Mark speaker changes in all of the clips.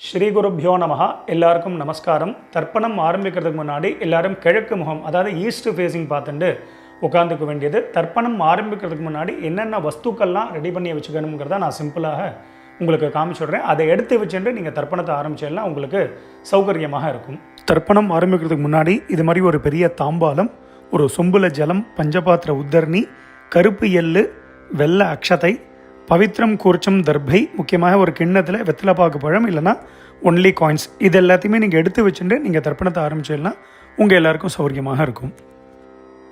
Speaker 1: ஸ்ரீ குருப்யோ நமஹ. எல்லாருக்கும் நமஸ்காரம். தர்ப்பணம் ஆரம்பிக்கிறதுக்கு முன்னாடி எல்லாரும் கிழக்கு முகம், அதாவது ஈஸ்ட் ஃபேஸிங் பார்த்துட்டு உட்காந்துக்க வேண்டியது. தர்ப்பணம் ஆரம்பிக்கிறதுக்கு முன்னாடி என்னென்ன வஸ்துக்கள்லாம் ரெடி பண்ணி வச்சுக்கணுங்கிறத நான் சிம்பிளாக உங்களுக்கு காமிச்சுடுறேன். அதை எடுத்து வச்சுட்டு நீங்கள் தர்ப்பணத்தை ஆரம்பிச்சேன்னா உங்களுக்கு சௌகரியமாக இருக்கும். தர்ப்பணம் ஆரம்பிக்கிறதுக்கு முன்னாடி இது மாதிரி ஒரு பெரிய தாம்பாலம், ஒரு சொம்புல ஜலம், பஞ்சபாத்திர உத்தரணி, கருப்பு எள்ளு, வெள்ளை அக்ஷதை, பவித்ரம் கூர்ச்சம் தர்பை, முக்கியமாக ஒரு கிண்ணத்தில் வெத்தலைப்பாக்கு பழம் இல்லைனா ஒன்லி காயின்ஸ், இது எல்லாத்தையுமே நீங்கள் எடுத்து வச்சுட்டு நீங்கள் தர்ப்பணத்தை ஆரம்பிச்சிடலாம். உங்கள் எல்லாருக்கும் சௌகரியமாக இருக்கும்.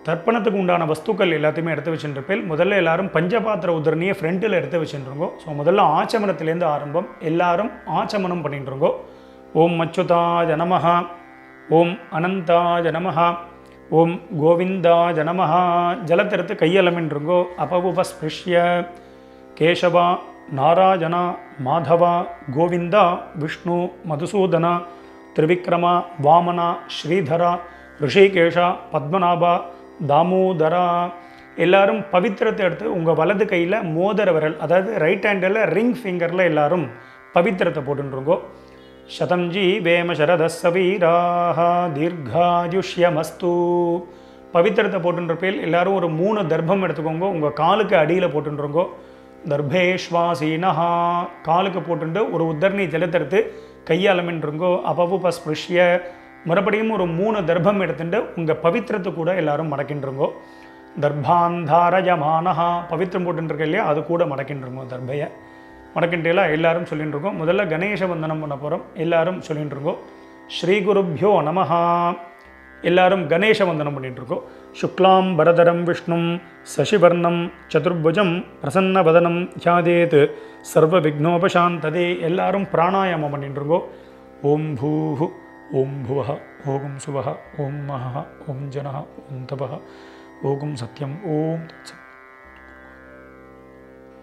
Speaker 1: தர்ப்பணத்துக்கு உண்டான வஸ்துக்கள் எல்லாத்தையுமே எடுத்து வச்சுருப்பேன். முதல்ல எல்லாரும் பஞ்சபாத்திர உதரணியை ஃப்ரண்ட்டில் எடுத்து வச்சுருங்கோ. ஸோ முதல்ல ஆச்சமனத்திலேருந்து ஆரம்பம். எல்லாரும் ஆச்சமனம் பண்ணிட்டுருங்கோ. ஓம் அச்சுதாய நமஹ, ஓம் அனந்தாய நமஹ, ஓம் கோவிந்தாய நமஹ. ஜலத்தெடுத்து கையலமின்றுங்கோ. அபவுபஸ்பிருஷ்ய கேசவா, நாராயணா, மாதவா, கோவிந்தா, விஷ்ணு, மதுசூதனா, திரிவிக்ரமா, வாமனா, ஸ்ரீதரா, ரிஷிகேஷா, பத்மநாபா, தாமோதரா. எல்லாரும் பவித்திரத்தை எடுத்து உங்கள் வலது கையில் மோதிர விரல், அதாவது ரைட் ஹேண்டில் ரிங் ஃபிங்கரில் எல்லாரும் பவித்திரத்தை போட்டுருங்கோ. சதம்ஜி வேம சரதசவீராக தீர்காயுஷ்யமஸ்து. பவித்திரத்தை போட்டுருப்பேல் எல்லாரும் ஒரு 3 தர்ப்பம் எடுத்துக்கோங்க. உங்கள் காலுக்கு அடியில் போட்டுருங்கோ. தர்பேஷ்வாசீனஹா, காலுக்கு போட்டுட்டு ஒரு உத்தரணி ஜலத்தெடுத்து கையாலமின்றுங்கோ. அபவுபஸ்பிருஷ்ய, மறுபடியும் ஒரு 3 தர்ப்பம் எடுத்துட்டு உங்கள் பவித்திரத்தை கூட எல்லாரும் மடக்கின்றுங்கோ. தர்பாந்தாரயமானஹா, பவித்திரம் போட்டுருக்க இல்லையா, அது கூட மடக்கின்றுங்கோ. தர்பையை மடக்கின்றலாம் எல்லாரும் சொல்லிட்டுருக்கோம். முதல்ல கணேச வந்தனம் பண்ண போகிறோம். எல்லாரும் சொல்லிட்டுருங்கோ. ஸ்ரீ குருப்யோ நமஹா. எல்லாரும் கணேச வந்தனம் பண்ணிட்டுருக்கோம். சுக்லாம் பரதரம் விஷ்ணும் சசிவர்ணம் சதுர்புஜம் பிரசன்னவதனம் த்யாதேத் சர்வ விக்னோபசாந்ததே. எல்லாரும் பிராணாயாமம் பண்ணிட்டுருக்கோம். ஓம் பூஹு, ஓம் புவஹ, ஓம் சுவஹ, ஓம் மஹ, ஓம் ஜனஹ, ஓம் தபஹ, ஓம் சத்யம், ஓம் தத்சத்,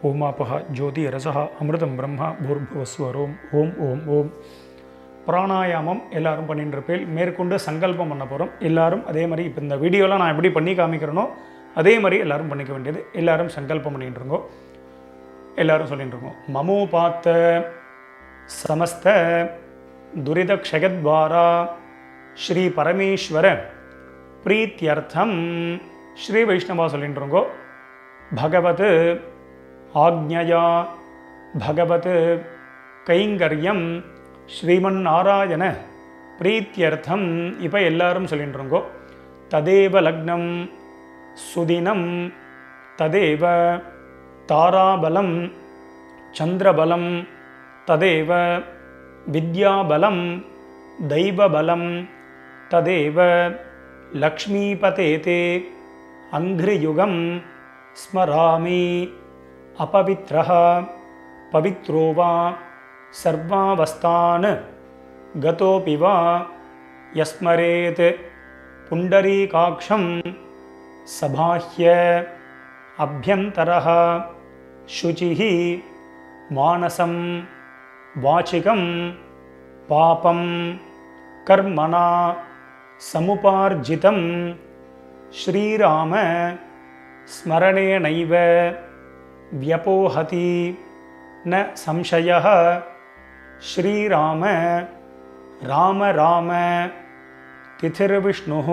Speaker 1: ஓமாபஹ ஜோதி ரசஹ அமிர்தம் பிரம்மா பூர்புவஸ்வரோம். ஓம் ஓம் ஓம். பிராணாயாமம் எல்லாரும் பண்ணிட்டு இருப்பேன். மேற்கொண்டு சங்கல்பம் பண்ண போகிறோம். எல்லாரும் அதே மாதிரி இப்போ இந்த வீடியோலாம் நான் எப்படி பண்ணி காமிக்கிறேனோ அதே மாதிரி எல்லாரும் பண்ணிக்க வேண்டியது. எல்லாரும் சங்கல்பம் பண்ணிட்டு இருக்கோம். எல்லாரும் சொல்லிட்டு இருக்கோம். மமோபாத்த சமஸ்த துரித க்ஷயத்வாரா ஸ்ரீ பரமேஸ்வர பிரீத்தியர்த்தம். ஸ்ரீ வைஷ்ணவா சொல்லிட்டு இருக்கோம். பகவத் ஆக்ஞயா பகவத் கைங்கரியம் ஸ்ரீமன் நாராயண பிரீத்தியர்த்தம். இப்போ எல்லாரும் சொல்லிட்டுருங்கோ. ததேவ லக்னம் சுதினம் ததேவ தாராபலம் சந்திரபலம் ததேவ வித்யாபலம் தெய்வபலம் ததேவ லக்ஷ்மீபதேதே அங்கிரியுகம் ஸ்மராமி. அபவித்ரஹ பவித்ரோ வா சர்வாவஸ்தான் கதோபி வா யஸ்மரேத் புண்டரீகாக்ஷம் சபாஹ்ய அப்யந்தரஹ சுசிஹி மானசம் வாசிகம் பாபம் கர்மணா சமுபார்ஜிதம் ஸ்ரீராம ஸ்மரணேனைவ வ்யபோஹதி ந சம்சயः. ஸ்ரீராம ராம ராம திதிர்விஷ்ணுः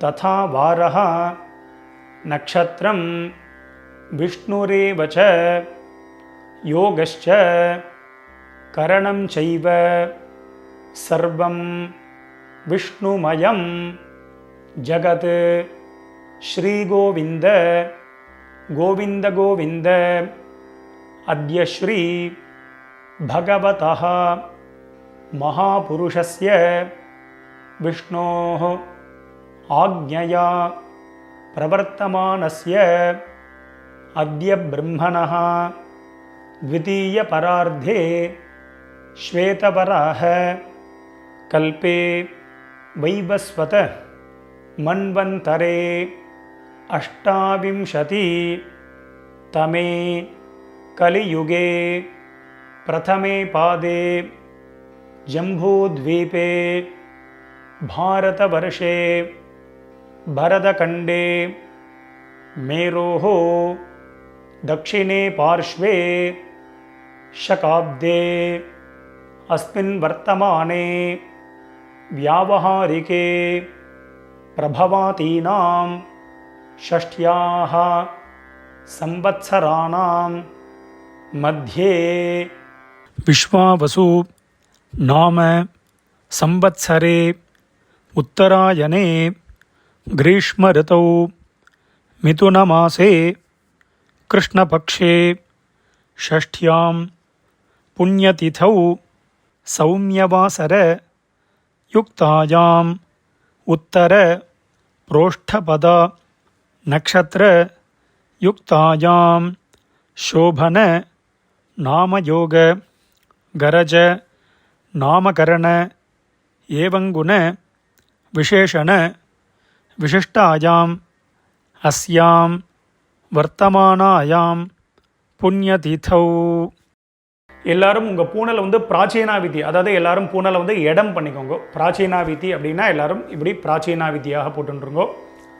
Speaker 1: ததா வாரः நக்ஷத்ரம் விஷ்ணுரேவ ச யோகஸ்ச கரணம் சைவ சர்வம் விஷ்ணுமயம் ஜகத். ஸ்ரீகோவிந்த கோவிந்த கோவிந்த. அத்ய ஸ்ரீ பகவதः மகாபுருஷஸ்ய விஷ்ணோः ஆக்ஞயா பிரவர்த்தமானஸ்ய அத்ய பிரம்மணः த்விதீய பரார்த்தே ஸ்வேதவராஹ கல்பே வைவஸ்வத மன்வந்தரே அஷ்டாவிம்சதி தமே கலியுகே பிரதமே பாதே ஜம்பூத்வீபே பாரதவர்ஷே பரதகண்டே மேரோஹோ दक्षिणे पार्श्वे शकाब्दे अस्मिन् वर्तमाने व्यावहारिके प्रभवातीनां षष्ट्याः संवत्सराणां मध्ये विश्वावसु नाम संवत्सरे उत्तरायणे ग्रीष्म ऋतौ मिथुनमासे कृष्णपक्षे षष्ठ्यां पुण्यतिथौ सौम्यवासर युक्तायाम् उत्तर प्रोष्ठपद नक्षत्र युक्तायां शोभन नामयोग गरज नामकरण एवंगुण विशेषण विशिष्टायां अस्यां वर्तमानायां पुण्यतिथौ. எல்லாரும் உங்கள் பூனலை வந்து பிராச்சீனாவிதி, அதாவது எல்லாரும் பூனலை வந்து இடம் பண்ணிக்கோங்க. பிராச்சீனாவிதி அப்படின்னா எல்லாரும் இப்படி பிராச்சீனாவிதியாக போட்டுருங்கோ.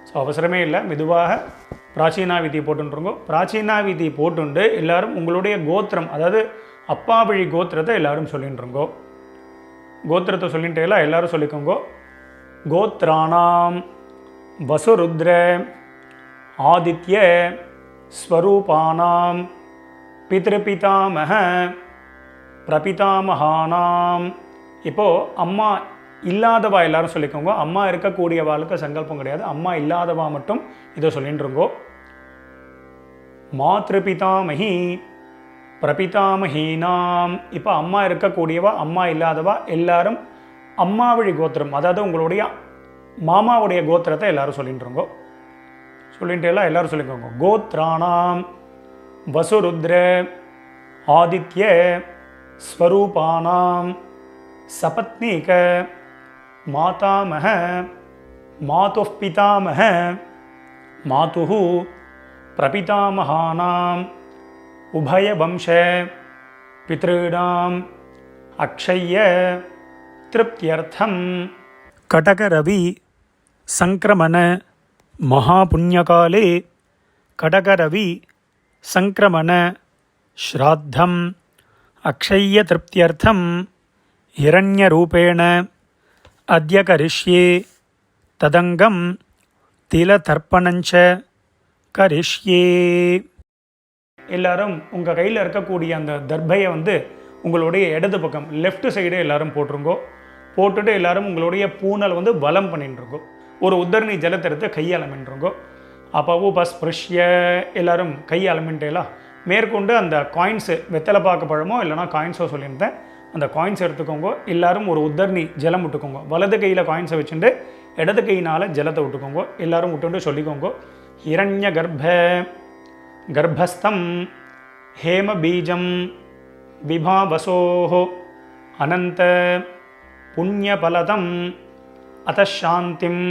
Speaker 1: ஸோ அவசரமே இல்லை, மெதுவாக பிராச்சீனாவிதி போட்டுருங்கோ. பிராச்சீனாவிதி போட்டுண்டு எல்லாரும் உங்களுடைய கோத்திரம், அதாவது அப்பா வழி கோத்திரத்தை எல்லாரும் சொல்லிட்டுருங்கோ. கோத்திரத்தை சொல்லிட்டேலாம் எல்லாரும் சொல்லிக்கோங்க. கோத்ராணாம் வசுருத்ர ஆதித்ய ஸ்வரூபானாம் பித்ருபிதாமக பிரபிதாமகானாம். இப்போது அம்மா இல்லாதவா எல்லாரும் சொல்லிக்கோங்க. அம்மா இருக்கக்கூடியவாளுக்கு சங்கல்பம் கிடையாது, அம்மா இல்லாதவா மட்டும் இதை சொல்லிட்டுருங்கோ. மாத்ருபிதாமகி பிரபிதாமகீனாம். இப்போ அம்மா இருக்கக்கூடியவா அம்மா இல்லாதவா எல்லாரும் அம்மா வழி கோத்திரம், அதாவது உங்களுடைய மாமாவுடைய கோத்திரத்தை எல்லாரும் சொல்லிட்டுருங்கோ. சொல்லிட்டு எல்லாம் எல்லாரும் சொல்லிக்கோங்க. கோத்ராணாம் வசுருத்ர ஆதித்ய ஸ்வரூபானாம் சபத்னீக மாதாமக மாதுः பிதாமக மாதுः பிரபிதாமகானாம் உபயவம்ச பித்ருணாம் அக்ஷய்ய திருப்தியர்த்தம் கடகரவி சங்கிரமண महापुण्यकाले கடகரவி சங்கிரமண ஸ்ராத்தம் அக்ஷய்ய திருப்தியர்த்தம் ஹிரண்யரூபேண அத்ய கரிஷ்யே ததங்கம் திலதர்ப்பணஞ்ச கரிஷ்யே. எல்லாரும் உங்கள் கையில் இருக்கக்கூடிய அந்த தர்பையை வந்து உங்களுடைய இடது பக்கம் லெஃப்ட் சைடு எல்லாரும் போட்டுருங்கோ. போட்டுட்டு எல்லாரும் உங்களுடைய பூனல் வந்து வலம் பண்ணிட்டுருங்கோ. ஒரு உத்தரணி ஜலத்தை எடுத்து கையாளமின்றுங்கோ. அப்போ உபஸ்பிருஷ்ய எல்லாரும் கையாளமின்ட்டேலாம் மேற்கொண்டு அந்த காயின்ஸு வெத்தலை பாக்கு பழமோ இல்லைனா காயின்ஸோ சொல்லியிருந்தேன், அந்த காயின்ஸ் எடுத்துக்கோங்க. எல்லாரும் ஒரு உத்தரணி ஜலம் விட்டுக்கோங்க. வலது கையில் காயின்ஸை வச்சுட்டு இடது கையினால் ஜலத்தை விட்டுக்கோங்க. எல்லாரும் விட்டுட்டு சொல்லிக்கோங்க. ஹிரண்ய கர்ப்பஸ்தம் ஹேம பீஜம் விபாவசோஹோ அனந்த புண்ணியபலதம் அதாந்திம்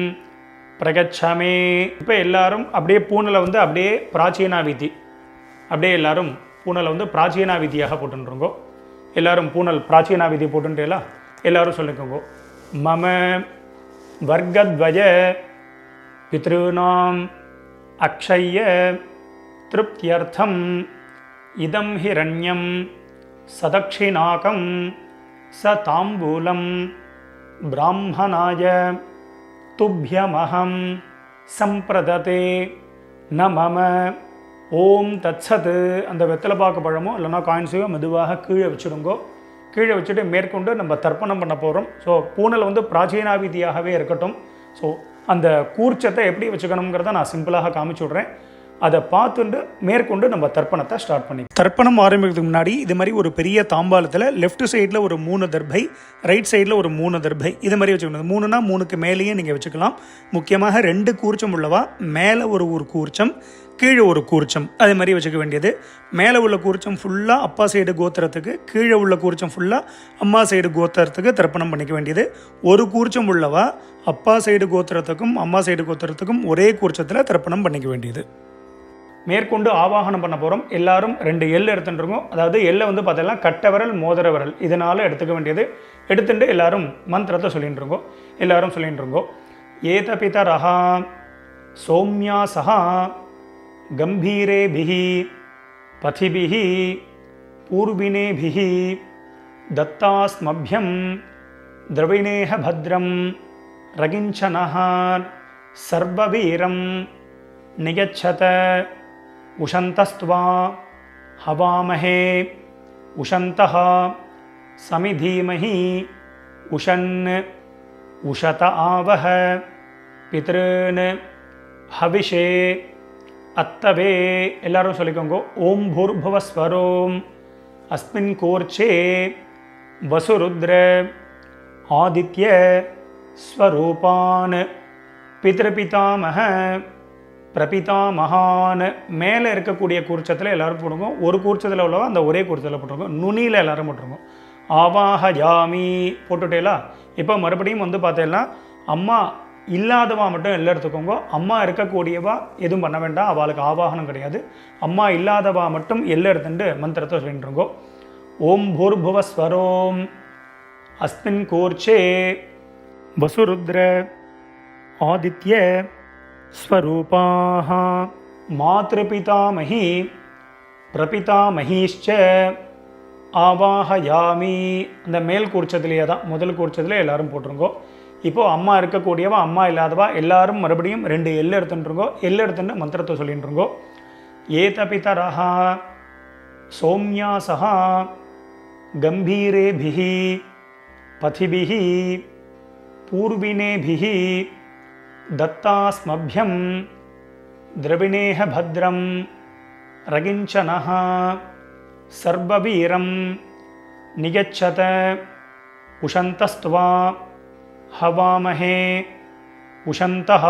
Speaker 1: பிரகச்சமே. இப்போ எல்லாரும் அப்படியே பூனலை வந்து அப்படியே பிராச்சீனாவிதி, அப்படியே எல்லாரும் பூனலை வந்து பிராச்சீனாவிதியாக போட்டுருங்கோ. எல்லாரும் பூனல் பிராச்சீனாவிதி போட்டுட்டேலாம் எல்லாரும் சொல்லிக்கோங்க. மம வர்க்கத்வய பித்ருணாம் அக்ஷய்ய திருப்தியர்த்தம் இதம் ஹிரண்யம் சதக்ஷிணாகம் ச தாம்பூலம் பிராமணாய துப்யமஹம் சம்பிரததே ந மம ஓம் தத்சத். அந்த வெத்தலை பாக்கு பழமோ இல்லைனா காயின்ஸையோ மெதுவாக கீழே வச்சுடுங்கோ. கீழே வச்சுட்டு மேற்கொண்டு நம்ம தர்ப்பணம் பண்ண போகிறோம். ஸோ பூனல் வந்து பிராச்சீனாவிதியாகவே இருக்கட்டும். ஸோ அந்த கூர்ச்சத்தை எப்படி வச்சுக்கணுங்கிறத நான் சிம்பிளாக காமிச்சு விட்றேன். அதை பார்த்துட்டு மேற்கொண்டு நம்ம தர்ப்பணத்தை ஸ்டார்ட் பண்ணி தர்ப்பணம் ஆரம்பிக்கிறதுக்கு முன்னாடி இது மாதிரி ஒரு பெரிய தாம்பாளத்தில் லெஃப்ட் சைடில் ஒரு 3 தர்பை, ரைட் சைடில் ஒரு 3 தர்பை, இது மாதிரி வச்சுக்கணும். 3னா 3க்கு மேலேயே நீங்கள் வச்சுக்கலாம். முக்கியமாக 2 கூர்ச்சம் உள்ளவா மேலே ஒரு கூர்ச்சம், கீழே ஒரு கூர்ச்சம், அது மாதிரி வச்சுக்க வேண்டியது. மேலே உள்ள கூர்ச்சம் ஃபுல்லாக அப்பா சைடு கோத்திரத்துக்கு, கீழே உள்ள கூர்ச்சம் ஃபுல்லாக அம்மா சைடு கோத்திரத்துக்கு தர்ப்பணம் பண்ணிக்க வேண்டியது. ஒரு கூர்ச்சம் உள்ளவா அப்பா சைடு கோத்திரத்துக்கும் அம்மா சைடு கோத்திரத்துக்கும் ஒரே கூர்ச்சத்தில் தர்ப்பணம் பண்ணிக்க வேண்டியது. மேற்கொண்டு ஆவாகனம் பண்ண போகிறோம். எல்லாரும் 2 எள் எடுத்துட்டுருக்கோம். அதாவது எள்ளை வந்து பார்த்தீங்கன்னா கட்டை விரல் மோதிர விரல் இதனால் எடுத்துக்க வேண்டியது. எடுத்துட்டு எல்லாரும் மந்திரத்தை சொல்லிட்டுருங்கோ. எல்லாரும் சொல்லிட்டுருங்கோ. ஏத பிதரஹா சௌமியா சஹா கம்பீரேபிஹி பதிபிஹி பூர்வினேபிஹி दत्तास्मभ्यं द्रविणेह भद्रं रगिञ्चनः सर्ववीरं नियच्छत उशन्तस्त्वा हवामहे उशन्तः समिधीमहि उशन् उशत आवह पितॄन् हविषे अत्तवे எல்லாரும் சொல்லிக்கோங்க. ஓம் பூர்புவஸ்வரோம் अस्मिन् कोर्चे वसुरुद्र आदित्य स्वरूपान् पितृपितामह பிரபிதாமகான். மேலே இருக்கக்கூடிய கூர்ச்சத்தில் எல்லாரும் போட்டுருங்க. ஒரு கூர்ச்சத்தில் உள்ளவா அந்த ஒரே கூர்ச்சத்தில் போட்டுருங்க. நுனியில் எல்லாரும் போட்டுருங்க. ஆவாக ஜாமி போட்டுட்டேலா. இப்போ மறுபடியும் வந்து பார்த்தேன்னா அம்மா இல்லாதவா மட்டும் எல்லாம் எடுத்துக்கோங்க. அம்மா இருக்கக்கூடியவா எதுவும் பண்ண வேண்டாம், அவளுக்கு ஆவாகனம் கிடையாது. அம்மா இல்லாதவா மட்டும் எல்லாம் எடுத்துட்டு மந்திரத்தை சொல்லிட்டுருங்கோ. ஓம் பூர்புவஸ்வரோம் அஸ்மின் கூர்ச்சே வசுருத்ர ஆதித்ய ஸ்வரூபாः மாத்ருபிதாமஹி பிரபிதாமஹீஷ்ச ஆவாஹயாமி. அந்த மேல் கூர்ச்சத்திலேயே தான் முதல் கூர்ச்சத்திலே எல்லாரும் போட்டுருங்கோ. இப்போது அம்மா இருக்கக்கூடியவா அம்மா இல்லாதவா எல்லாரும் மறுபடியும் 2 எள்ளு எடுத்துட்டுருங்கோ. எள்ளு எடுத்துட்டு மந்திரத்தை சொல்லிட்டுருங்கோ. ஏதபிதரஹ சௌம்யாசஹ கம்பீரேபிஹி பதிபிஹி பூர்வினேபிஹி दत्तास्मभ्यं द्रविणेह भद्रं रगिञ्चनः सर्ववीरं नियच्छत उशन्तस्त्वा हवामहे उशन्तः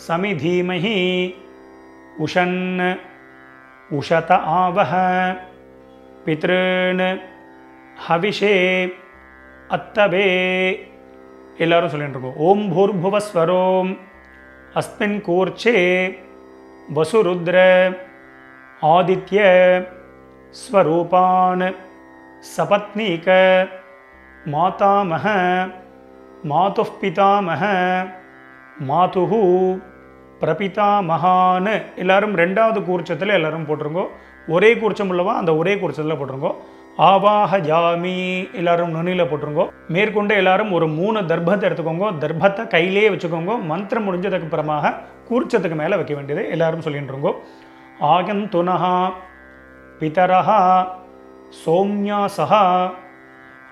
Speaker 1: समिधीमहि उशन् उशत आवह पितॄन् हविषे अत्तवे எல்லாரும் சொல்லிட்டு இருக்கோம். ஓம் பூர்புவஸ்வரோம் அஸ்மின் கூர்ச்சே வசுருத்ர ஆதித்ய ஸ்வரூபான் சபத்னீக மாதாமஹ மாதுः பிதாமஹ மாதுஹு பிரபிதாமகான். எல்லாரும் 2வது கூர்ச்சத்தில் எல்லாரும் போட்டுருங்கோ. ஒரே கூர்ச்சம் உள்ளவா அந்த ஒரே கூர்ச்சத்தில் போட்டுருங்கோ. ஆவாஹ ஜாமி எல்லாரும் நுனியில் போட்டுருங்கோ. மேற்கொண்டு எல்லாரும் ஒரு 3 தர்பத்தை எடுத்துக்கோங்க. தர்பத்தை கையிலே வச்சுக்கோங்க. மந்திரம் முடிஞ்சதுக்கு அப்புறமாக கூர்ச்சத்துக்கு மேலே வைக்க வேண்டியது எல்லாரும் சொல்லிட்டுருங்கோ. ஆகந்துனஹா பிதரஹா சௌம்யாசஹ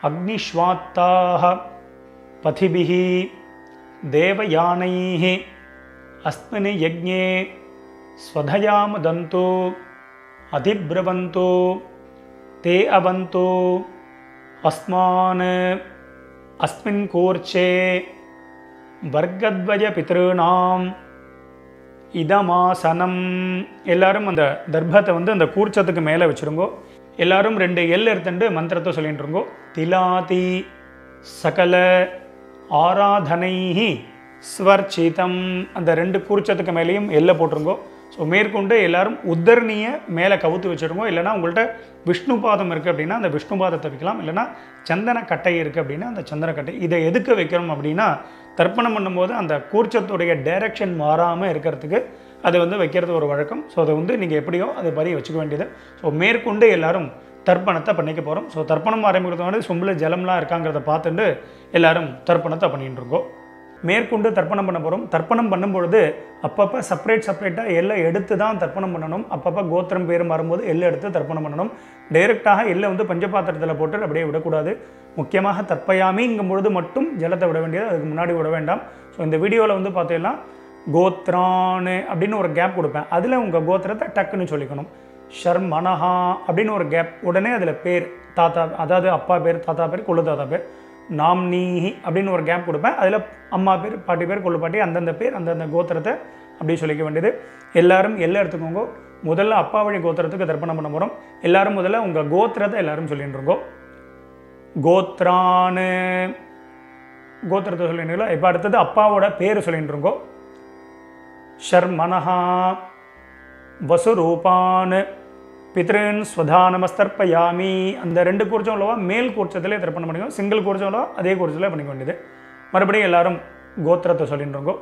Speaker 1: அக்னிஷ்வாத்தாஹ பதிபிஹி தேவயானைः அஸ்மின் யஜ்ஞே ஸ்வதயாமதந்து அதிப்ரவந்து ते अवन्तु अस्मान् अस्मिन् कोर्चे वर्गद्वय पितॄणाम् இதமாசனம். எல்லாரும் அந்த தர்பத்தை வந்து அந்த கூர்ச்சத்துக்கு மேலே வச்சுருங்கோ. எல்லாரும் 2 எள் எடுத்துட்டு மந்திரத்தை சொல்லிட்டு இருங்கோ. திலாதி சகல ஆராதனைஹி ஸ்வர்ச்சிதம். அந்த 2 கூர்ச்சத்துக்கு மேலேயும் எல்லை போட்டுருங்கோ. ஸோ மேற்கொண்டு எல்லாரும் உத்தரணியை மேலே கவுத்து வச்சுருங்கோ. இல்லைனா உங்கள்கிட்ட விஷ்ணு பாதம் இருக்குது அப்படின்னா அந்த விஷ்ணு பாதத்தை வைக்கலாம். இல்லைனா சந்தன கட்டை இருக்குது அப்படின்னா அந்த சந்தன கட்டை. இதை எதுக்கு வைக்கிறோம் அப்படின்னா தர்ப்பணம் பண்ணும்போது அந்த கூர்ச்சத்துடைய டைரக்ஷன் மாறாமல் இருக்கிறதுக்கு அதை வந்து வைக்கிறது ஒரு வழக்கம். ஸோ அதை வந்து நீங்கள் எப்படியோ அதை பதி வச்சுக்க வேண்டியது. ஸோ மேற்கொண்டு எல்லாரும் தர்ப்பணத்தை பண்ணிக்க போகிறோம். ஸோ தர்ப்பணம் ஆரம்பிக்கிறது வந்து சொம்பில் ஜலம்லாம் இருக்காங்கிறத பார்த்துட்டு எல்லாரும் தர்ப்பணத்தை பண்ணிட்டு இருக்கோம். மேற்கொண்டு தர்ப்பணம் பண்ண போகிறோம். தர்ப்பணம் பண்ணும்பொழுது அப்பப்போ செப்பரேட்டாக எல்லாம் எடுத்து தான் தர்ப்பணம் பண்ணணும். அப்பப்போ கோத்திரம் பேர் மாறும்போது எல்லாம் எடுத்து தர்ப்பணம் பண்ணணும். டைரெக்டாக எல்லாம் வந்து பஞ்சபாத்திரத்தில் போட்டு அப்படியே விடக்கூடாது. முக்கியமாக தர்ப்பயாமிங்கும் பொழுது மட்டும் ஜலத்தை விட வேண்டியது, அதுக்கு முன்னாடி விட வேண்டாம். ஸோ இந்த வீடியோவில் வந்து பார்த்தீங்கன்னா கோத்ரான்னு அப்படின்னு ஒரு கேப் கொடுப்பேன். அதில் உங்கள் கோத்திரத்தை டக்குன்னு சொல்லிக்கணும். ஷர்மனஹா அப்படின்னு ஒரு கேப், உடனே அதில் பேர் தாத்தா, அதாவது அப்பா பேர், தாத்தா பேர், கொள்ளு தாத்தா பேர். நாம்னீஹி அப்படின்னு ஒரு கேப் கொடுப்பேன். அதில் அம்மா பேர், பாட்டி பேர், கொள்ளு பாட்டி, அந்தந்த பேர், அந்தந்த கோத்திரத்தை அப்படி சொல்லிக்க வேண்டியது. எல்லாரும் எல்லாம் எடுத்துக்கோங்க. முதல்ல அப்பா வழி கோத்திரத்துக்கு தர்ப்பணம் பண்ண போகிறோம். எல்லாரும் முதல்ல உங்கள் கோத்திரத்தை எல்லாரும் சொல்லிட்டு இருக்கோம். கோத்ரான்னு கோத்திரத்தை சொல்லிட்டுங்களா. இப்போ அடுத்தது அப்பாவோட பேர் சொல்லிட்டு இருக்கோம். ஷர்மனஹா வசுரூபான் பித்ருன் ஸ்வதானமஸ்தர்ப்பயாமி. அந்த 2 கூர்ச்சம் உள்ளவா மேல் கூர்ச்சத்திலே தர்ப்பணம் பண்ணிக்கோ. சிங்கிள் கூர்ச்சம் உள்ளவா அதே கூர்ச்சத்தில் பண்ணிக்க வேண்டியது. மறுபடியும் எல்லாரும் கோத்திரத்தை சொல்லிட்டுருங்கோ.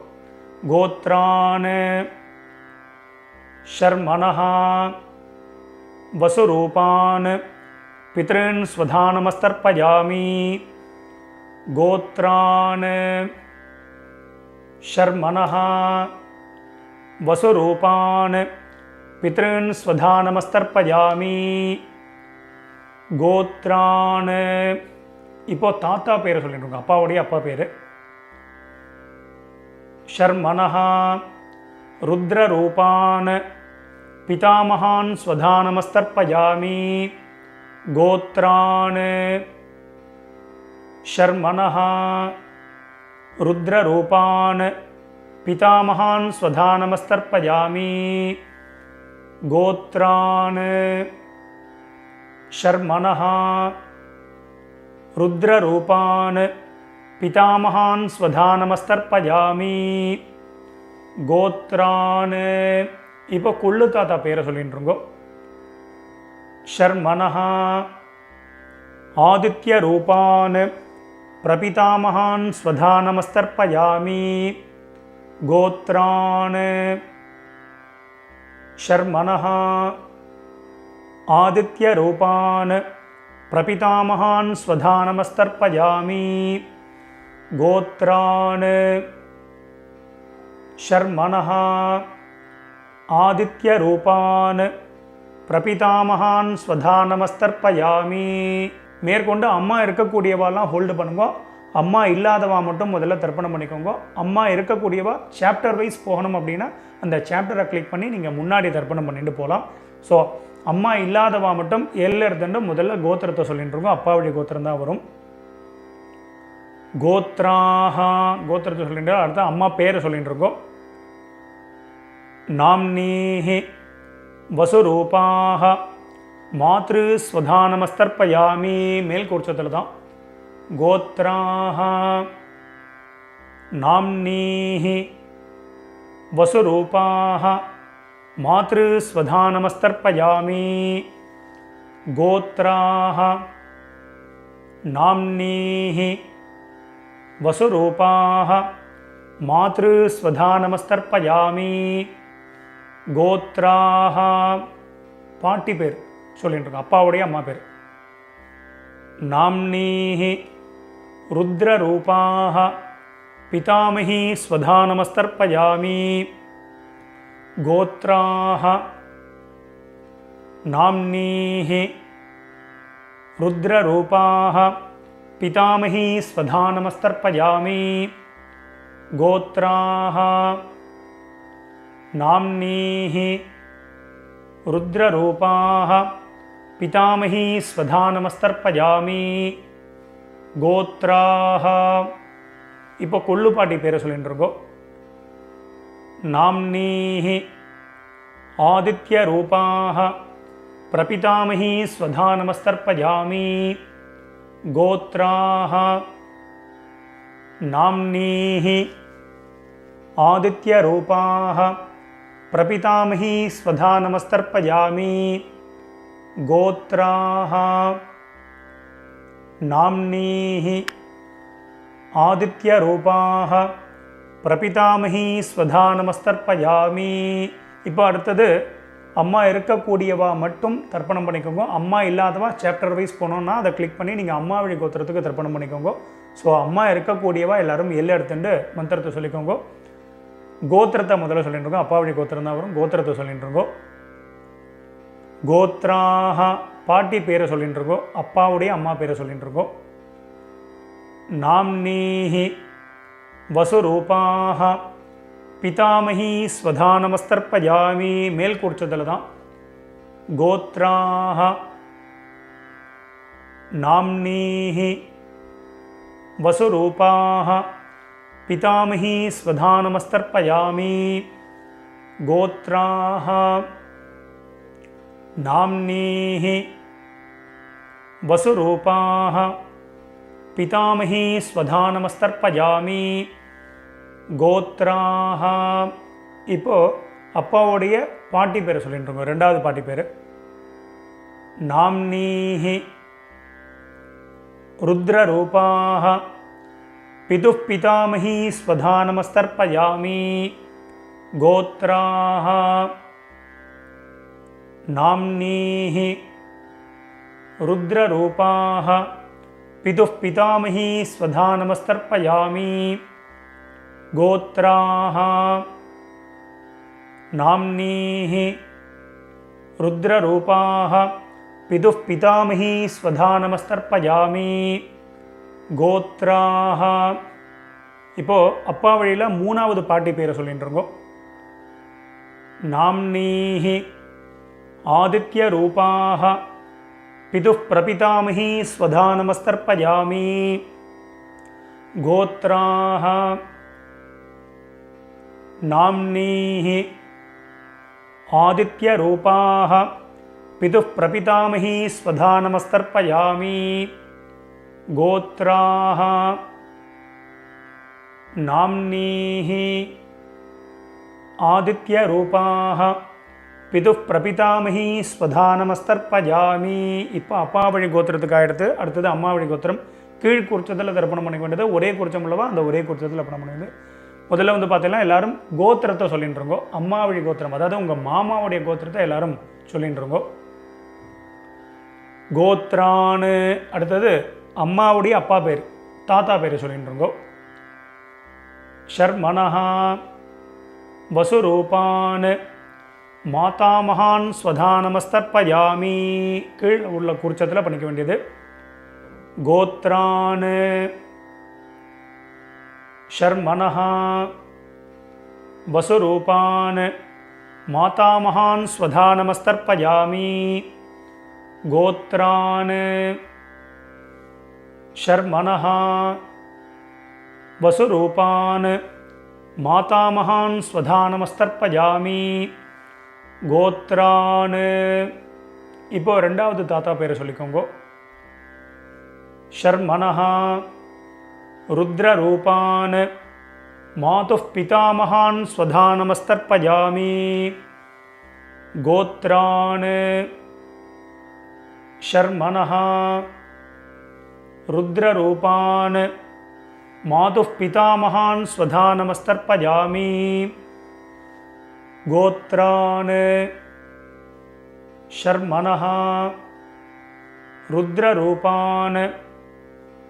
Speaker 1: கோத்ரான் ஷர்மனஹா வசுரூபான் पितॄन् स्वधानमस्तर्पयामि गोत्रान् शर्मणः वसुरूपान् पितॄन् स्वधानमस्तर्पयामि गोत्रान् இப்போ தாத்தா பேரை சொல்லிட்டு அப்பாவுடைய அப்பா பேர் शर्मणः रुद्ररूपान् पितामहान् स्वधानमस्तर्पयामि गोत्रान् शर्मणः रुद्ररूपान् पितामहान् स्वधानमस्तर्पयामि गोत्रान् शर्मणः रुद्ररूपान् पितामहान् स्वधानमस्तर्पयामि गोत्रान् இப்போ கொள்ளு தாத்தா பேரை சொல்லிட்டுருங்கோ शर्मणः आदित्यरूपान् प्रपितामहान् स्वधानमस्तर्पयामि गोत्रान् शर्मणः आदित्यरूपान् प्रपितामहान् स्वधानमस्तर्पयामि गोत्रान् शर्मणः आदित्यरूपान् प्रपितामहान् स्वधानमस्तर्पयामि மேற்கொண்டு அம்மா இருக்கக்கூடியவாலாம் ஹோல்டு பண்ணுங்க. அம்மா இல்லாதவா மட்டும் முதல்ல தர்ப்பணம் பண்ணிக்கோங்க. அம்மா இருக்கக்கூடியவா சாப்டர் வைஸ் போகணும் அப்படின்னா அந்த சாப்டரை கிளிக் பண்ணி நீங்கள் முன்னாடி தர்ப்பணம் பண்ணிட்டு போகலாம். ஸோ அம்மா இல்லாதவா மட்டும் எல்லர்தண்டு முதல்ல கோத்திரத்தை சொல்லிட்டு இருக்கோம். அப்பாவுடைய கோத்திரம் தான் வரும். கோத்ராஹா கோத்திரத்தை சொல்லிட்டு அடுத்த அம்மா பேரை சொல்லிட்டு இருக்கோம். நாம்னீஹி வசுரூபாஹ மாத்ரு ஸ்வதானமஸ்தர்ப்பயாமி மேல் கூர்ச்சத்தில் தான். கோத்ராஹ நாம்னீஹி வசுரூபாஹ மாத்ரு ஸ்வதானமஸ்தர்ப்பயாமி கோத்ராஹ நாம்னீஹி वसुरूपाः मातृस्वधानमस्तर्पयामि गोत्राः பாட்டி பேர் சொல்லிட்டு இருக்கோம். அப்பாவுடைய அம்மா பேர். नाम्नीः रुद्ररूपाः पितामही स्वधानमस्तर्पयामि गोत्राः नाम्नीः रुद्ररूपाः पितामही स्वधानमस्तर्पयामि गोत्राः नाम्नीः रुद्ररूपाः पितामही स्वधानमस्तर्पयामि गोत्राः இப்போ கொள்ளு பாட்டி பேரை சொல்லிட்டு இருக்கோம். नाम्नीः आदित्यरूपाः प्रपितामही स्वधानमस्तर्पयामि गोत्राः नाम्नीः आदित्यरूपाः प्रपितामही स्वधानमस्तर्पयामि गोत्राः नाम्नीः आदित्यरूपाः प्रपितामही स्वधानमस्तर्पयामि இப்போ அடுத்தது அம்மா இருக்கக்கூடியவா மட்டும் தர்ப்பணம் பண்ணிக்கோங்க. அம்மா இல்லாதவா சாப்டர் வைஸ் போனோன்னா அதை கிளிக் பண்ணி நீங்கள் அம்மா வழி கோத்திரத்துக்கு தர்ப்பணம் பண்ணிக்கோங்க. ஸோ அம்மா இருக்கக்கூடியவா எல்லாரும் எல்லை எடுத்துட்டு மந்திரத்தை சொல்லிக்கோங்க. கோத்திரத்தை முதல்ல சொல்லிட்டு இருக்கோம். அப்பா வழி கோத்திரம் தான் வரும். கோத்திரத்தை சொல்லிட்டு இருக்கோம். கோத்ராஹ பாட்டி பேரை சொல்லிட்டு இருக்கோம். அப்பாவுடைய அம்மா பேரை சொல்லிட்டு இருக்கோம். நாம்னீஹி வசுரூபாஹ पितामही स्वधानमस्तर्पयामि மேல் கூர்ச்சத்தில் தான். கோத்ராஹ நாம்னீஹி வசுரூபாஹ पितामही स्वधानमस्तर्पयामि गोत्राः नाम्नीः वसुरूपाः पितामही स्वधानमस्तर्पयामि गोत्राः இப்போ அப்பாவுடைய பாட்டி பேரை சொல்லிட்டு இருக்கோம். ரெண்டாவது பாட்டி பேர் நாம்னீஹி रुद्ररूपाः पितुः पितामही स्वधानमस्तर्पयामि गोत्राः नाम्नीः रुद्ररूपाः पितुः पितामही स्वधा नमस्तर्पयामि गोत्राः नाम्नीः रुद्ररूपाः पितुः पितामही स्वधा नमस्तर्पयामि गोत्राः இப்போ அப்பா வழியில் மூணாவது பாட்டி பேரை சொல்லிட்டுருங்கோ. நாம்னீஹி ஆதித்ய ரூபாः பிதுः பிரபிதாமஹி ஸ்வதா நமஸ்தர்ப்பயாமி கோத்ராः நாம்னீஹி ஆதித்ய ரூபாः பிதுः பிரபிதாமஹி ஸ்வதா நமஸ்தர்ப்பயாமி கோத்ராः நாம்னீஹி ஆதித்ய ரூபாः பிதுः பிரபிதாமஹி ஸ்வதா நமஸ்தர்ப்பயாமி. இப்போ அப்பா வழி கோத்திரத்துக்கு எடுத்து அடுத்தது அம்மா வழி கோத்திரம். கீழ் குறிச்சத்தில் தர்ப்பணம் பண்ணிக்க வேண்டியது ஒரே குறிச்சம் உள்ளவா அந்த ஒரே குறிச்சத்தில் தர்ப்பணம் பண்ணியது. முதல்ல பார்த்தீங்கன்னா எல்லாரும் கோத்திரத்தை சொல்லிட்டு இருக்கோம். அம்மா வழி கோத்திரம் அதாவது உங்கள் மாமாவுடைய கோத்திரத்தை எல்லாரும் சொல்லிட்டு இருக்கோம். கோத்ரான்னு அடுத்தது அம்மாவுடைய அப்பா பேர் தாத்தா பேர் சொல்லிட்டு இருக்கோம். ஷர்மணஹ வசுரூபான் மாதாமகான் ஸ்வதா நமஸ்தர்ப்பயாமி. கீழ் உள்ள குறிச்சத்தில் பண்ணிக்க வேண்டியது. கோத்ரான் ஷர்மணஹ வசுரூபான் மாதாமகான் ஸ்வதா நமஸ்தர்ப்பயாமி கோத்ரான் ஷர்மணஹ வசுரூபான் மாதாமகான் ஸ்வதா நமஸ்தர்ப்பயாமி கோத்ரான். இப்போ ரெண்டாவது தாத்தா பேரை சொல்லிக்கோங்க. ஷர்மணஹ ருத்ரரூபான் மாதுः பிதாமகான் ஸ்வதா நமஸ்தர்ப்பயாமி கோத்ரான் ஷர்மணஹ ருத்ரரூபான் மாதுः பிதாமகான் ஸ்வதா நமஸ்தர்ப்பயாமி கோத்ரான் ஷர்மணஹ ருத்ரரூபான்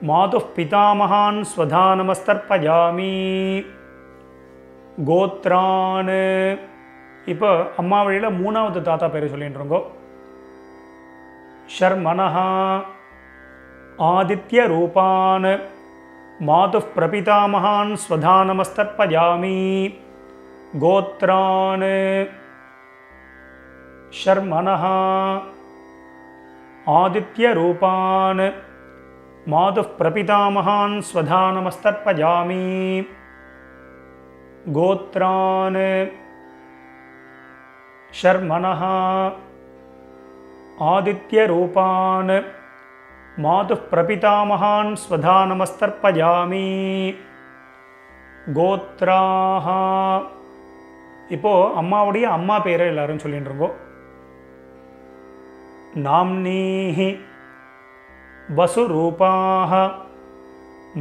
Speaker 1: மாதுः பிதாமகான் ஸ்வதா நமஸ்தர்ப்பயாமி கோத்ரான். இப்போ அம்மா வழியில் மூணாவது தாத்தா பேர் சொல்லிட்டு இருக்கோம். ஷர்மணஹ ஆதித்ய ரூபான் மாதுः பிரபிதாமகான் ஸ்வதா நமஸ்தர்ப்பயாமி கோத்ரான் ஷர்மணஹ ஆதித்ய ரூபான் மாதுः பிரபிதாமகான் ஸ்வதா நமஸ்தர்ப்பயாமி கோத்ரான் ஷர்மணஹ ஆதித்ய ரூபான் மாதுः பிரபிதாமகான் ஸ்வதா நமஸ்தர்ப்பயாமி கோத்ராஹ. இப்போ அம்மாவுடைய அம்மா பேரை எல்லாரும் சொல்லிட்டு இருக்கோம். நாம்னீஹி வசுரூபாः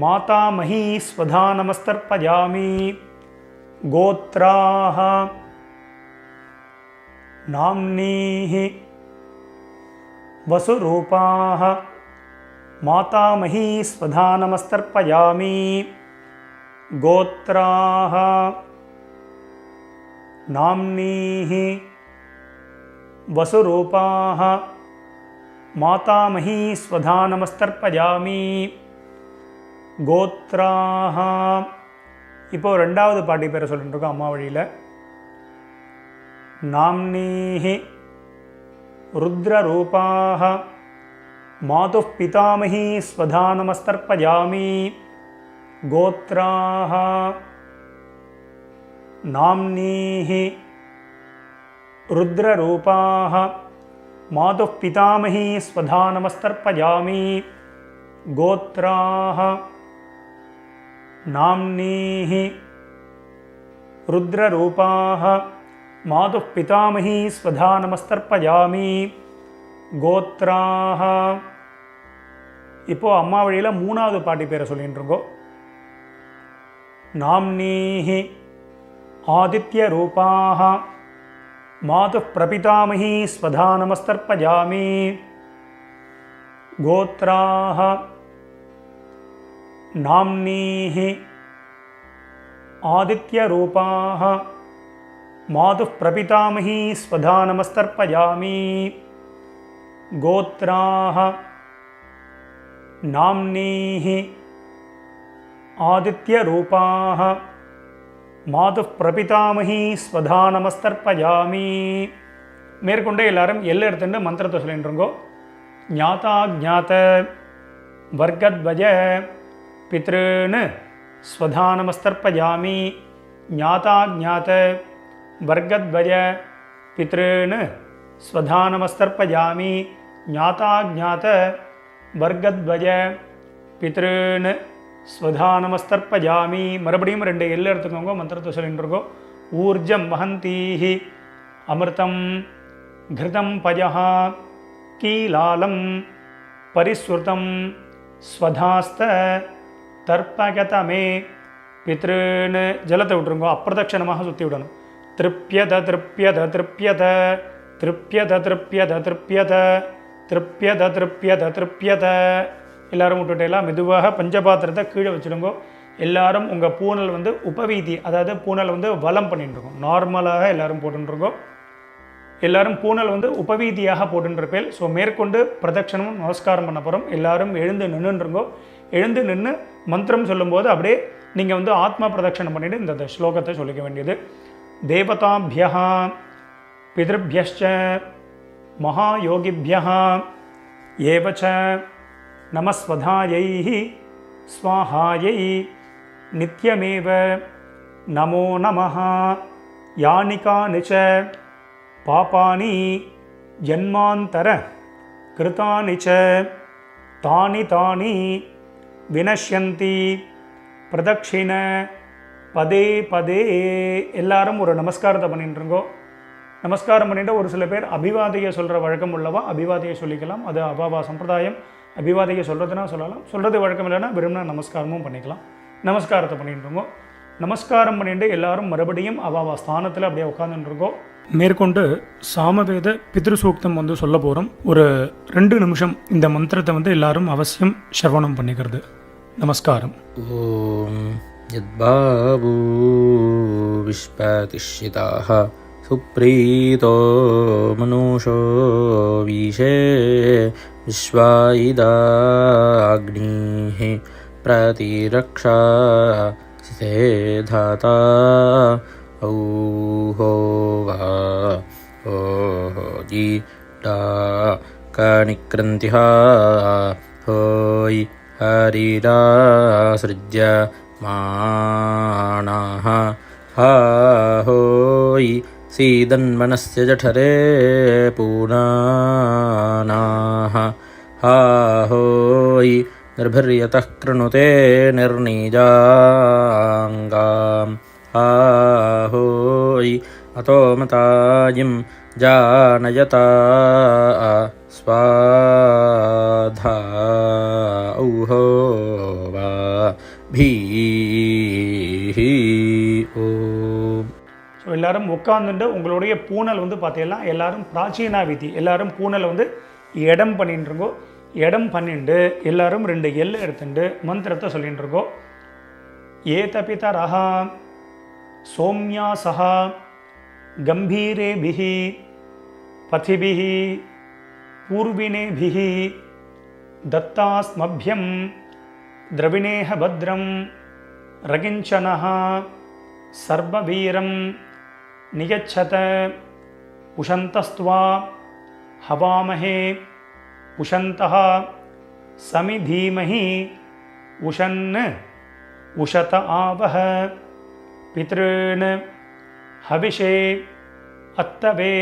Speaker 1: மாதாமஹி ஸ்வதா நமஸ்தர்ப்பயாமி கோத்ராஹ நாம்னீஹி வசுரூபாः மாதாமஹி ஸ்வதா நமஸ்தர்ப்பயாமி கோத்ராஹ நாம்னீஹி வசுரூபாः மாதாமஹி ஸ்வதா நமஸ்தர்ப்பயாமி கோத்ராஹ. இப்போ ரெண்டாவது பாட்டி பேரை சொல்லிட்டு இருக்கோம் அம்மா வழியில். நாம்னீஹி ருத்ரரூபாः மாதுः பிதாமஹி ஸ்வதா நமஸ்தர்ப்பயாமி கோத்ராஹ நாம்னீஹி ருத்ரரூபாः மாதுः பிதாமஹி ஸ்வதா நமஸ்தர்ப்பயாமி கோத்ராஹ நாம்னீஹி ருத்ரரூபாः மாதுः பிதாமஹி ஸ்வதா நமஸ்தர்ப்பயாமி கோத்ராஹ. இப்போ அம்மா வழியில் மூணாவது பாட்டி பேரை சொல்லிட்டு இருக்கோம். நாம்னீஹி ஆதித்ய ரூபாः மாதுः பிரபிதாமஹி ஸ்வதா நமஸ்தர்ப்பயாமி கோத்ராஹ நாம்னீஹி ஆதித்யரூபாஹ மாதுः பிரபிதாமஹி ஸ்வதா நமஸ்தர்ப்பயாமி. கோத்ராஹ நாம்னீஹி ஆதித்யரூபாஹ மாதுः பிரபிதாமஹி ஸ்வதா நமஸ்தர்ப்பயாமி. மேற்கொண்டு எல்லாரும் எல்லை எடுத்துட்டு மந்திரத்தை சொல்லிட்டுருங்கோ. ஞாதா ஜாத வர்க்கத்வய பித்ருன்னு ஸ்வதா நமஸ்தர்ப்பயாமி. ஞாதா ஜாத வர்க்கத்வய பித்ருன்னு ஸ்வதா நமஸ்தர்ப்பயாமி. ஞாதா ஜாத வர்க்கத்வய பித்ருன்னு ஸ்வதா நமஸ்தர்ப்பயாமி. மறுபடியும் 2 எல்லை எடுத்துக்கோங்க, மந்திரத்தை சொல்லிட்டுருக்கோம். ஊர்ஜம் வஹந்தீஹி அமிர்தம் கிருதம் பஜஹ கீலாலம் பரிஸ்ருதம் ஸ்வதாஸ்த தர்ப்பகதமே பித்ருன்னு ஜலத்தை விட்டுருங்கோ. அப்பிரதட்சணமாக சுற்றி விடணும். திருப்யத திருப்யத திருப்யத திருப்யத திருப்யத திருப்யத திருப்யத திருப்யத திருப்யத. எல்லாரும் விட்டுட்டேலாம் மெதுவாக பஞ்சபாத்திரத்தை கீழே வச்சுடுங்கோ. எல்லாரும் உங்கள் பூனல் வந்து உபவீதி, அதாவது பூனல் வந்து வலம் பண்ணிட்டுருக்கோம். நார்மலாக எல்லாரும் போட்டுருக்கோம். எல்லாரும் பூனல் வந்து உபவீதியாக போட்டுருப்பேன். ஸோ மேற்கொண்டு பிரதட்சணமும் நமஸ்காரம் பண்ண போகிறோம். எல்லாரும் எழுந்து நின்றுருங்கோ. எழுந்து நின்று மந்திரம் சொல்லும்போது அப்படியே நீங்கள் வந்து ஆத்மா பிரதட்சணம் பண்ணிவிட்டு இந்த ஸ்லோகத்தை சொல்லிக்க வேண்டியது. தேவதாபியா பிதృभ्यश्च மகாயோகிभ्यः ஏவச்ச நமஸ்வதாயை ஸ்வாஹாயை நித்யமேவ நமோ நமः. யானி கானி ச பாபானி ஜன்மாந்தர கிருதானி ச தானி தானி வினஷ்யந்தி பிரதட்சிண பதே பதே. எல்லாரும் ஒரு நமஸ்காரத்தை பண்ணிட்டுருங்கோ. நமஸ்காரம் பண்ணிட்டு ஒரு சில பேர் அபிவாதையை சொல்கிற வழக்கம் உள்ளவா அபிவாதையை சொல்லிக்கலாம். அது அபாவா சம்பிரதாயம். அபிவாதையை சொல்கிறதுனா சொல்லலாம், சொல்கிறது வழக்கம் இல்லைன்னா விரும்பினா நமஸ்காரமும் பண்ணிக்கலாம். நமஸ்காரத்தை பண்ணிட்டுருங்கோ. நமஸ்காரம் பண்ணிட்டு எல்லாரும் மறுபடியும் அவாவா ஸ்தானத்தில் அப்படியே உட்காந்துருக்கோம். மேற்கொண்டு சாமவேத பித்ருசூக்தம் வந்து சொல்ல போகிறோம். ஒரு 2 நிமிஷம் இந்த மந்திரத்தை வந்து எல்லாரும் அவசியம் ஸ்ரவணம் பண்ணிக்கிறது. நமஸ்காரம்.
Speaker 2: ஓம் யத்பாபு விஸ்வதிஷ்யிதாஹ சுப்ரீதோ மனுஷோ வீஷே விஸ்வாயிதாக்னிஹி பிரதிரக்ஷா சிதே தாதா ஔஹோவா ஓஹோஜி டா கணிக்ரந்திஹா ஹோய் ஹரிராஸ்ருஜ்ய மாணாஹ ஹோய் சீதன்மனஸ்ய ஜఠரே பூனானாஹ ஹோய் निर्भिर्यतः कृणुते निर्णीजाङ्गाम् आहोयि अतो मतायिं जानयता स्वाधा औहो वा भीः ஓம்.
Speaker 1: ஸோ எல்லாரும் உட்காந்துட்டு உங்களுடைய பூனல் வந்து பார்த்தீங்கன்னா எல்லாரும் பிராச்சீனா விதி, எல்லாரும் பூனலை வந்து இடம் பண்ணிட்டு இருக்கோம். இடம் பண்ணிட்டு எல்லாரும் 2 எல்லை எடுத்துட்டு மந்திரத்தை சொல்லிட்டு இருக்கோம். ஏதபிதரஹா சோம்யாசஹா கம்பீரேபிஹி பதிபிஹி பூர்வினேபிஹி தத்தாஸ்மभ्यं द्रविणेह भद्रं रगिञ्चनः सर्ववीरं नियच्छत उशन्तस्त्वा हवामहे उशन्तः समिधीमहि उशन् उशत आवह पितॄन् हविषे अत्तवे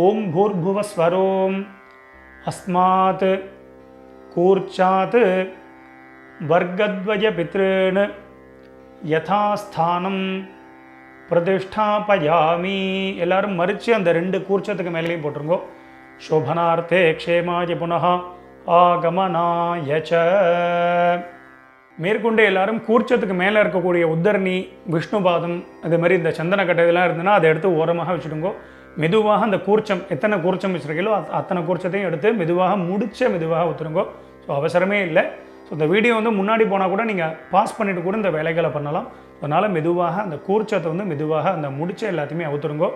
Speaker 1: ओं भूर्भुवस्वरों अस्मात् कूर्चात् वर्गद्वय पितॄन् யதாஸ்தானம் பிரதிஷ்டாபயாமி. எல்லாரும் மறித்து அந்த 2 கூர்ச்சத்துக்கு மேலேயும் போட்டிருங்கோ. சோபனார்த்தே க்ஷேமாய புனः ஆகமனாய ச. மேற்கொண்டு எல்லாரும் கூர்ச்சத்துக்கு மேலே இருக்கக்கூடிய உத்தரணி விஷ்ணுபாதம் அது மாதிரி இந்த சந்தன கட்டை இதெல்லாம் இருந்ததுன்னா அதை எடுத்து ஓரமாக வச்சுடுங்கோ. மெதுவாக அந்த கூர்ச்சம் எத்தனை கூர்ச்சம் வச்சுருக்கீங்களோ அத்தனை கூர்ச்சத்தையும் எடுத்து மெதுவாக ஊற்றுருங்கோ. ஸோ அவசரமே இல்லை. ஸோ இந்த வீடியோ வந்து முன்னாடி போனால் கூட நீங்கள் பாஸ் பண்ணிவிட்டு கூட இந்த வேலைகளை பண்ணலாம். அதனால் மெதுவாக அந்த கூர்ச்சத்தை வந்து மெதுவாக அந்த முடிச்ச எல்லாத்தையுமே அவுத்துருங்கோ.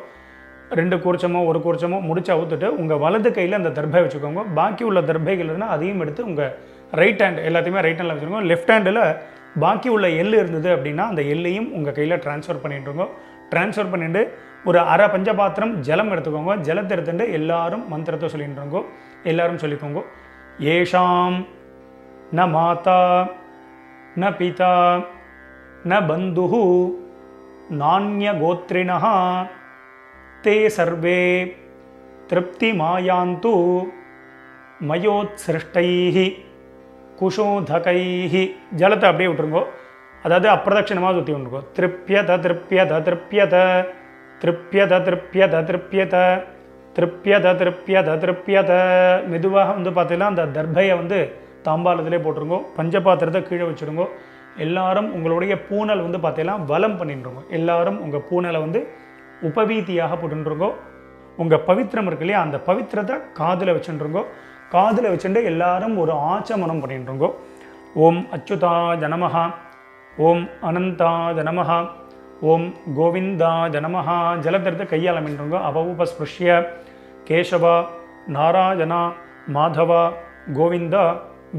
Speaker 1: 2 கூர்ச்சமோ 1 கூர்ச்சமோ முடிச்சு அவுத்துட்டு உங்கள் வலது கையில் அந்த தர்பை வச்சுக்கோங்க. பாக்கி உள்ள தர்பைகள் இருந்தால் அதையும் எடுத்து உங்கள் ரைட் ஹேண்ட் எல்லாத்தையுமே ரைட் ஹேண்டில் வச்சுருக்கோங்க. லெஃப்ட் ஹேண்டில் பாக்கி உள்ள எள்ளு இருந்தது அப்படின்னா அந்த எல்லையும் உங்கள் கையில் ட்ரான்ஸ்ஃபர் பண்ணிட்டுருங்க. ட்ரான்ஸ்ஃபர் பண்ணிவிட்டு ஒரு அரை பஞ்சபாத்திரம் ஜலம் எடுத்துக்கோங்க. ஜலத்தை எடுத்துட்டு எல்லாரும் மந்திரத்தை சொல்லிட்டுருங்கோ. எல்லாரும் சொல்லிக்கோங்க. ஏஷாம் ந மாதா ந பிதா ந பந்துஹு நான்ய கோத்ரிணஹ தே சர்வே திருப்தி மாயாந்து மயோத்சிருஷ்டைஹி குஷோதகைஹி. ஜலத்தை அப்படியே விட்டுருங்கோ. அதாவது அப்பிரதட்சிணமாக சுற்றி விட்டுருங்கோ. திருப்யத திருப்யத திருப்யத திருப்யத திருப்யத திருப்யத திருப்யத திருப்யத திருப்யத. மெதுவாக வந்து பார்த்தீங்கன்னா அந்த தர்பையை வந்து தாம்பாளத்திலே போட்டுருங்கோ. பஞ்சபாத்திரத்தை கீழே வச்சுருங்கோ. எல்லாரும் உங்களுடைய பூனல் வந்து பார்த்தீங்கன்னா வலம் பண்ணிட்டுருங்கோ. எல்லாரும் உங்கள் பூனலை வந்து உபவீதியாக போட்டுருங்கோ. உங்கள் பவித்திரம் இருக்கு இல்லையா, அந்த பவித்திரத்தை காதில் வச்சுருங்கோ. காதில் வச்சுட்டு எல்லாரும் ஒரு ஆச்சமனம் பண்ணிட்டுருங்கோ. ஓம் அச்சுதாய நமஹ, ஓம் அனந்தாய நமஹ, ஓம் கோவிந்தாய நமஹ. ஜலத்திரத்தை கையால் அமைண்டுருங்கோ. அவவுபஸ்பிருஷ்ய கேசவா நாராயணா மாதவா கோவிந்தா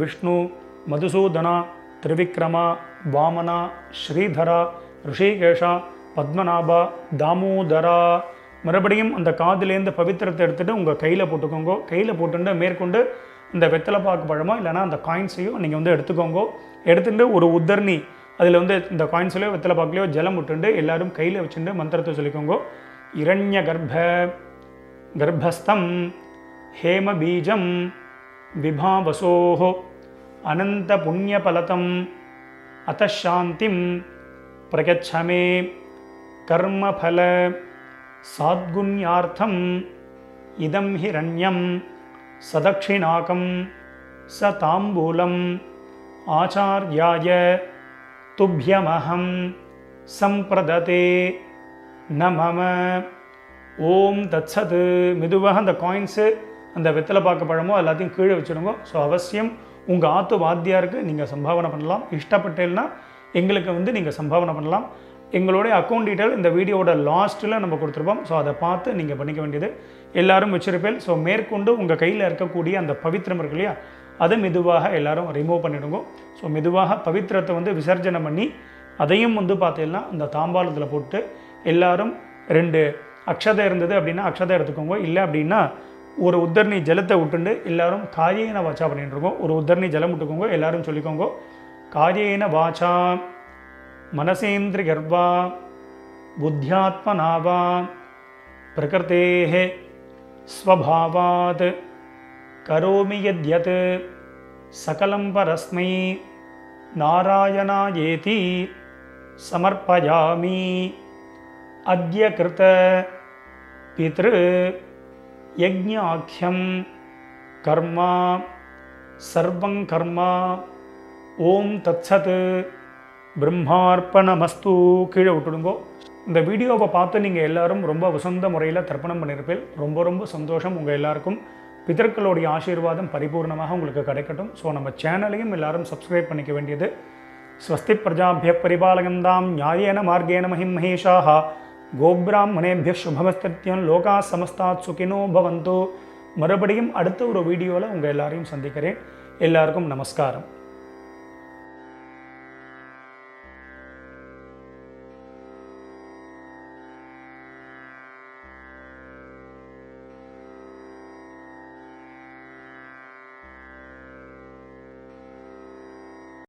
Speaker 1: விஷ்ணு மதுசூதனா திரிவிக்ரமா வாமனா ஸ்ரீதரா ரிஷிகேஷா பத்மநாபா தாமோதரா. மறுபடியும் அந்த காதிலேருந்து பவித்திரத்தை எடுத்துகிட்டு உங்கள் கையில் போட்டுக்கோங்க. கையில் போட்டுட்டு மேற்கொண்டு இந்த வெத்தலைப்பாக்கு பழமோ இல்லைனா அந்த காயின்ஸையும் நீங்கள் வந்து எடுத்துக்கோங்க. எடுத்துகிட்டு ஒரு உத்தர்ணி அதில் வந்து இந்த காயின்ஸ்லையோ வெத்தலைப்பாக்குலையோ ஜலம் விட்டுண்டு எல்லாரும் கையில் வச்சுட்டு மந்திரத்தை சொல்லிக்கோங்க. இரண்ய கர்ப்பஸ்தம் ஹேம பீஜம் விபாவசோஹோ அனந்த புண்ணியபலதம் அத்தசாந்திம் பிரகச்சமே கர்மபல சாத்குண்யார்த்தம் இதம் ஹிரண்யம் சதக்ஷிணாகம் ச தாம்பூலம் ஆச்சார்யாய துப்யமஹம் சம்பிரததே நமம. ஓம் தத்சத். மெதுவாக அந்த காயின்ஸு அந்த வெத்தலைப்பாக்கு பழமோ எல்லாத்தையும் கீழே வச்சுடுங்க. ஸோ அவசியம் உங்கள் ஆத்து வாத்தியாருக்கு நீங்கள் சம்பாவனை பண்ணலாம். இஷ்டப்பட்டேன்னா எங்களுக்கு வந்து நீங்கள் சம்பாவனை பண்ணலாம். எங்களுடைய அக்கௌண்ட் டீட்டெயில் இந்த வீடியோட லாஸ்ட்டில் நம்ம கொடுத்துருப்போம். ஸோ அதை பார்த்து நீங்கள் பண்ணிக்க வேண்டியது எல்லாரும் வச்சிருப்பேன். ஸோ மேற்கொண்டு உங்கள் கையில் இருக்கக்கூடிய அந்த பவித்திரம் இருக்கு இல்லையா, அதை மெதுவாக எல்லாரும் ரிமூவ் பண்ணிவிடுங்க. ஸோ மெதுவாக பவித்திரத்தை வந்து விசர்ஜனம் பண்ணி அதையும் வந்து பார்த்தீங்கன்னா இந்த தாம்பாளத்தில் போட்டு எல்லாரும் 2 அக்ஷதை இருந்தது அப்படின்னா அக்ஷதை எடுத்துக்கோங்க. இல்லை அப்படின்னா ஒரு உத்தர்ணி ஜலத்தை விட்டுண்டு எல்லாரும் காயேன வாச்சா பண்ணிட்டு இருக்கோம். ஒரு உத்தர்ணி ஜலம் விட்டுக்கோங்க. எல்லாரும் சொல்லிக்கோங்க. காயேன வாச்சா மனசேந்திரி கர்வா புத்தியாத்மனாவா பிரகிருதேஹே ஸ்வபாவாத் கரோமி யத்யத் சகலம் பரஸ்மை நாராயணாயேதி சமர்ப்பயாமி. அத்ய கிருத பித்ரு யஜ்ஞாக்யம் கர்மா சர்வங் கர்மா. ஓம் தத்சத். பிரம்மார்ப்பணமஸ்து. கீழே விட்டுடுங்கோ. இந்த வீடியோவை பார்த்து நீங்கள் எல்லாரும் ரொம்ப வசந்த முறையில் தர்ப்பணம் பண்ணியிருப்பேன். ரொம்ப ரொம்ப சந்தோஷம். உங்கள் எல்லாருக்கும் பிதர்களுடைய ஆசீர்வாதம் பரிபூர்ணமாக உங்களுக்கு கிடைக்கட்டும். ஸோ நம்ம சேனலையும் எல்லாரும் சப்ஸ்கிரைப் பண்ணிக்க வேண்டியது. ஸ்வஸ்தி பிரஜாபிய பரிபாலகந்தாம் நியாயேன மார்கேன மஹிம் மகேஷாக கோப்ராஹ்மணேபிய சுபமஸ்தித்யம் லோகா சமஸ்தாத் சுகினோ பவந்தோ. மறுபடியும் அடுத்த ஒரு வீடியோவில் உங்கள் எல்லாரையும் சந்திக்கிறேன். எல்லாருக்கும் நமஸ்காரம்.